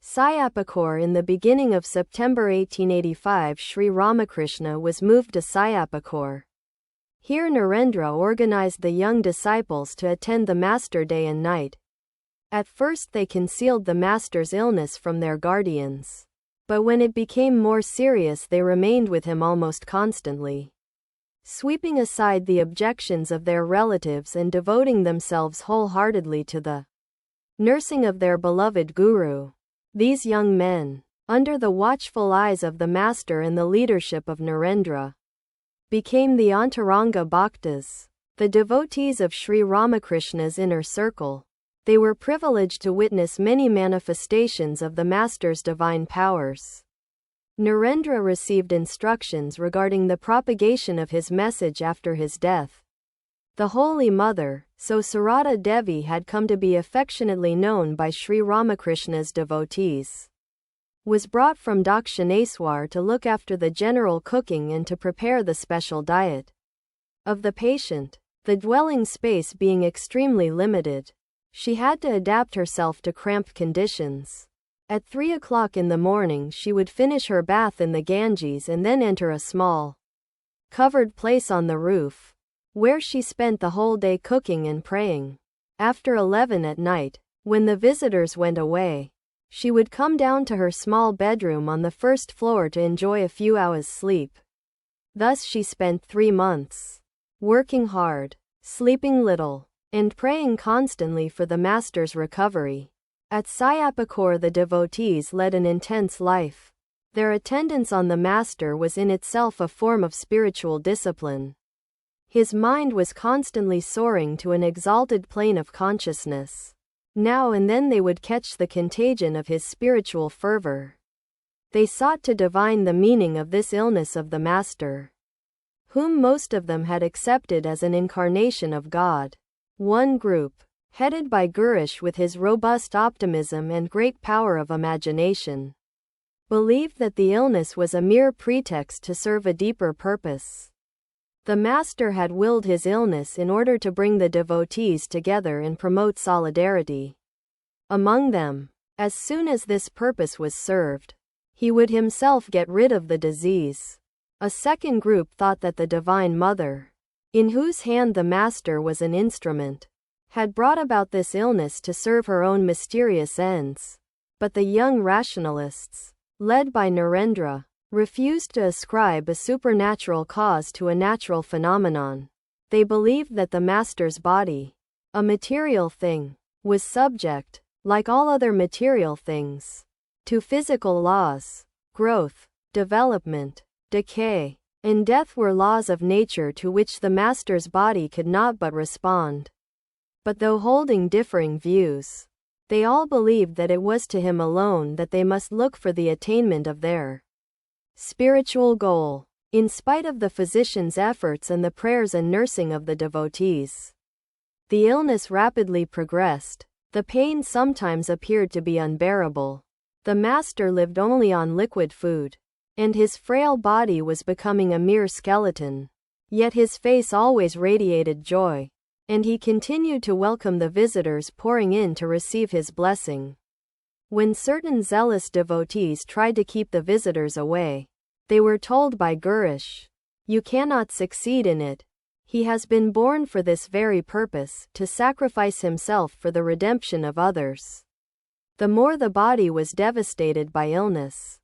Syampukur. In the beginning of September 1885, Sri Ramakrishna was moved to Syampukur. Here Narendra organized the young disciples to attend the master day and night. At first they concealed the master's illness from their guardians. But when it became more serious, they remained with him almost constantly, sweeping aside the objections of their relatives and devoting themselves wholeheartedly to the nursing of their beloved Guru. These young men, under the watchful eyes of the master and the leadership of Narendra, became the Antaranga Bhaktas, the devotees of Sri Ramakrishna's inner circle. They were privileged to witness many manifestations of the master's divine powers. Narendra received instructions regarding the propagation of his message after his death. The Holy Mother, so Sarada Devi had come to be affectionately known by Sri Ramakrishna's devotees, was brought from Dakshineswar to look after the general cooking and to prepare the special diet of the patient. The dwelling space being extremely limited, she had to adapt herself to cramped conditions. At 3 o'clock in the morning she would finish her bath in the Ganges and then enter a small, covered place on the roof, where she spent the whole day cooking and praying. After 11 at night, when the visitors went away, she would come down to her small bedroom on the first floor to enjoy a few hours' sleep. Thus she spent 3 months, working hard, sleeping little, and praying constantly for the master's recovery. At Syampukur the devotees led an intense life. Their attendance on the master was in itself a form of spiritual discipline. His mind was constantly soaring to an exalted plane of consciousness. Now and then they would catch the contagion of his spiritual fervor. They sought to divine the meaning of this illness of the master, whom most of them had accepted as an incarnation of God. One group, headed by Gurish with his robust optimism and great power of imagination, believed that the illness was a mere pretext to serve a deeper purpose. The master had willed his illness in order to bring the devotees together and promote solidarity among them. As soon as this purpose was served, he would himself get rid of the disease. A second group thought that the Divine Mother, in whose hand the master was an instrument, had brought about this illness to serve her own mysterious ends. But the young rationalists, led by Narendra, refused to ascribe a supernatural cause to a natural phenomenon. They believed that the master's body, a material thing, was subject, like all other material things, to physical laws. Growth, development, decay, and death were laws of nature to which the master's body could not but respond. But though holding differing views, they all believed that it was to him alone that they must look for the attainment of their spiritual goal. In spite of the physician's efforts and the prayers and nursing of the devotees, the illness rapidly progressed. The pain sometimes appeared to be unbearable. The master lived only on liquid food, and his frail body was becoming a mere skeleton. Yet his face always radiated joy, and he continued to welcome the visitors pouring in to receive his blessing. When certain zealous devotees tried to keep the visitors away, they were told by Gurish, "You cannot succeed in it. He has been born for this very purpose, to sacrifice himself for the redemption of others." The more the body was devastated by illness,